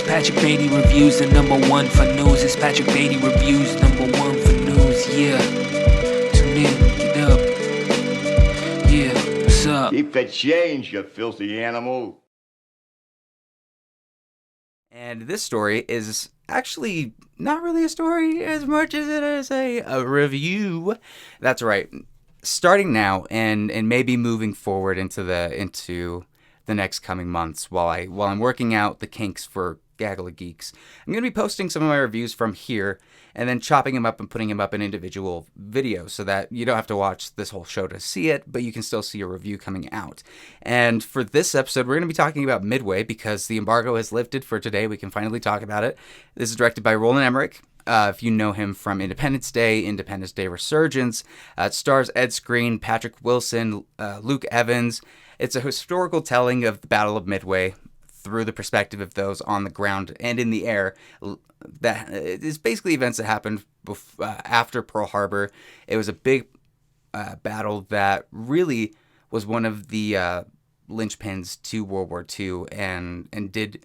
It's Patrick Beatty Reviews, the number one for news. It's Patrick Beatty Reviews, number one for news. Yeah. Tune in, get up. Yeah, what's up? Keep the change, you filthy animal. And this story is actually not really a story as much as it is a review. That's right. Starting now and maybe moving forward into the next coming months while I'm working out the kinks for Gaggle of Geeks, I'm going to be posting some of my reviews from here and then chopping them up and putting them up in individual videos so that you don't have to watch this whole show to see it, but you can still see a review coming out. And for this episode, we're going to be talking about Midway because the embargo has lifted for today. We can finally talk about it. This is directed by Roland Emmerich. If you know him from Independence Day Resurgence, it stars Ed Skrein, Patrick Wilson, Luke Evans. It's a historical telling of the Battle of Midway through the perspective of those on the ground and in the air. That is basically events that happened after Pearl Harbor. It was a big battle that really was one of the linchpins to World War II and did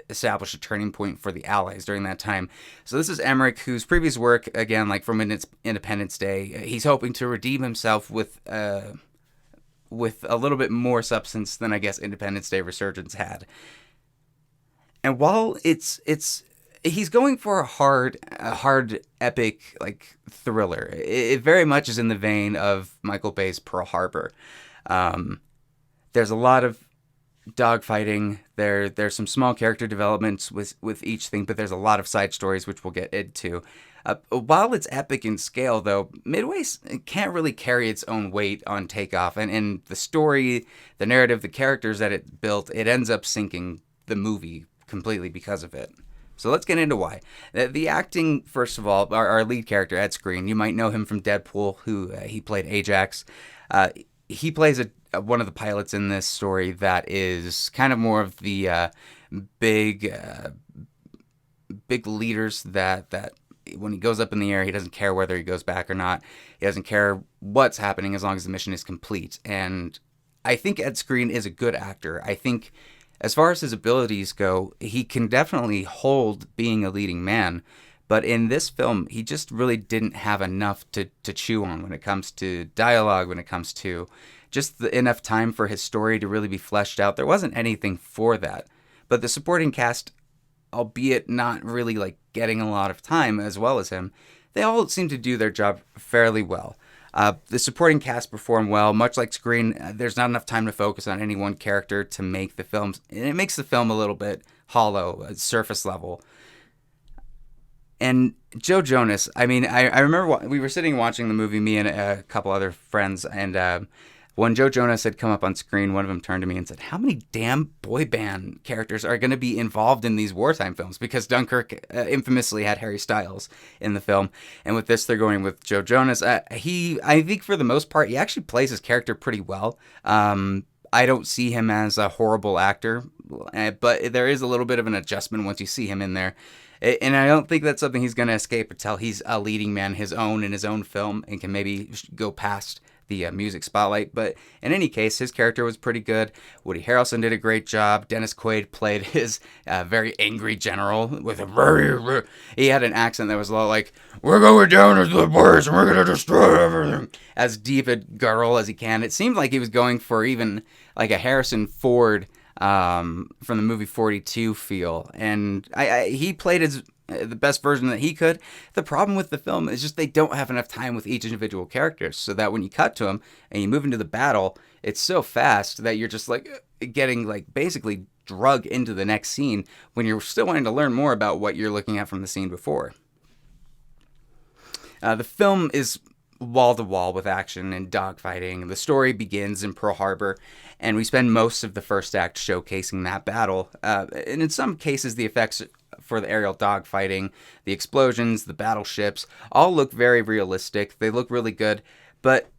establish a turning point for the Allies during that time. So this is Emmerich, whose previous work, again, like from Independence Day, he's hoping to redeem himself with a little bit more substance than I guess Independence Day Resurgence had. And while he's going for a hard epic like thriller, it very much is in the vein of Michael Bay's Pearl Harbor. There's a lot of dogfighting. There's some small character developments with each thing, but there's a lot of side stories which we'll get into. While it's epic in scale, though, Midway can't really carry its own weight on takeoff, and the story, the narrative, the characters that it built, it ends up sinking the movie completely because of it. So let's get into why. The acting, first of all, our lead character, Ed Skrein, you might know him from Deadpool, who he played Ajax. He plays one of the pilots in this story that is kind of more of the big leaders that when he goes up in the air, he doesn't care whether he goes back or not. He doesn't care what's happening as long as the mission is complete. And I think Ed Skrein is a good actor. I think as far as his abilities go, he can definitely hold being a leading man. But in this film, he just really didn't have enough to chew on when it comes to dialogue, when it comes to just enough time for his story to really be fleshed out. There wasn't anything for that. But the supporting cast, albeit not really like getting a lot of time as well as him, they all seem to do their job fairly well. The supporting cast perform well. Much like Skrein, there's not enough time to focus on any one character to make the film, and it makes the film a little bit hollow, surface level. And Joe Jonas, I mean, I remember we were sitting watching the movie, me and a couple other friends, and when Joe Jonas had come up on screen, one of them turned to me and said, "How many damn boy band characters are going to be involved in these wartime films?" Because Dunkirk infamously had Harry Styles in the film. And with this, they're going with Joe Jonas. I think for the most part, he actually plays his character pretty well. I don't see him as a horrible actor, but there is a little bit of an adjustment once you see him in there. And I don't think that's something he's going to escape until he's a leading man in his own film and can maybe go past the music spotlight. But in any case, his character was pretty good. Woody Harrelson did a great job. Dennis Quaid played his very angry general with he had an accent that was a lot like, "We're going down as the boys and we're going to destroy everything," as deep a guttural as he can. It seemed like he was going for even like a Harrison Ford from the movie 42 feel, and he played the best version that he could. The problem with the film is just they don't have enough time with each individual character, so that when you cut to them and you move into the battle, it's so fast that you're just like getting like basically drug into the next scene when you're still wanting to learn more about what you're looking at from the scene before. The film is wall-to-wall with action and dogfighting. The story begins in Pearl Harbor, and we spend most of the first act showcasing that battle. And in some cases, the effects for the aerial dogfighting, the explosions, the battleships, all look very realistic. They look really good, but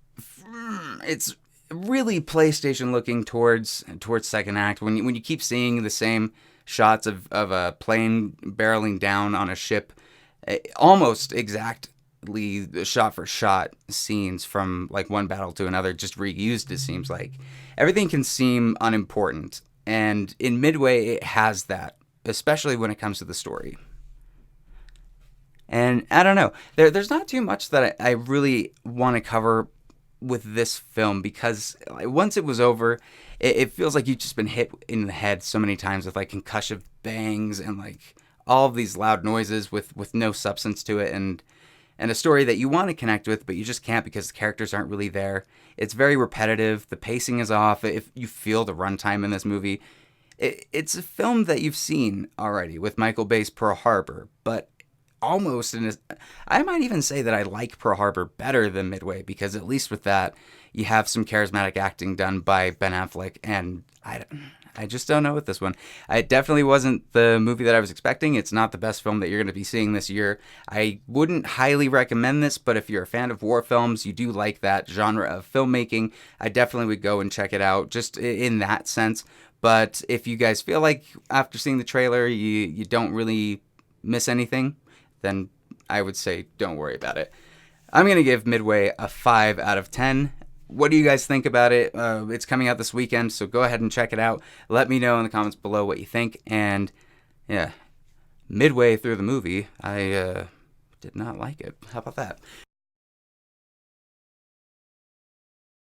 it's really PlayStation looking towards second act. When you keep seeing the same shots of a plane barreling down on a ship, almost exactly shot for shot scenes from like one battle to another, just reused, it seems like. Everything can seem unimportant, and in Midway it has that. especially when it comes to the story. And I don't know, there's not too much that I really want to cover with this film, because once it was over, it feels like you've just been hit in the head so many times with like concussive bangs and like all of these loud noises with no substance to it, and a story that you want to connect with, but you just can't because the characters aren't really there. It's very repetitive. The pacing is off. If you feel the runtime in this movie, it's a film that you've seen already with Michael Bay's Pearl Harbor, but almost I might even say that I like Pearl Harbor better than Midway, because at least with that, you have some charismatic acting done by Ben Affleck, and I just don't know with this one. It definitely wasn't the movie that I was expecting. It's not the best film that you're going to be seeing this year. I wouldn't highly recommend this, but if you're a fan of war films, you do like that genre of filmmaking, I definitely would go and check it out, just in that sense. But if you guys feel like after seeing the trailer, you don't really miss anything, then I would say don't worry about it. I'm going to give Midway a 5 out of 10. What do you guys think about it? It's coming out this weekend, so go ahead and check it out. Let me know in the comments below what you think. And yeah, midway through the movie, I did not like it. How about that?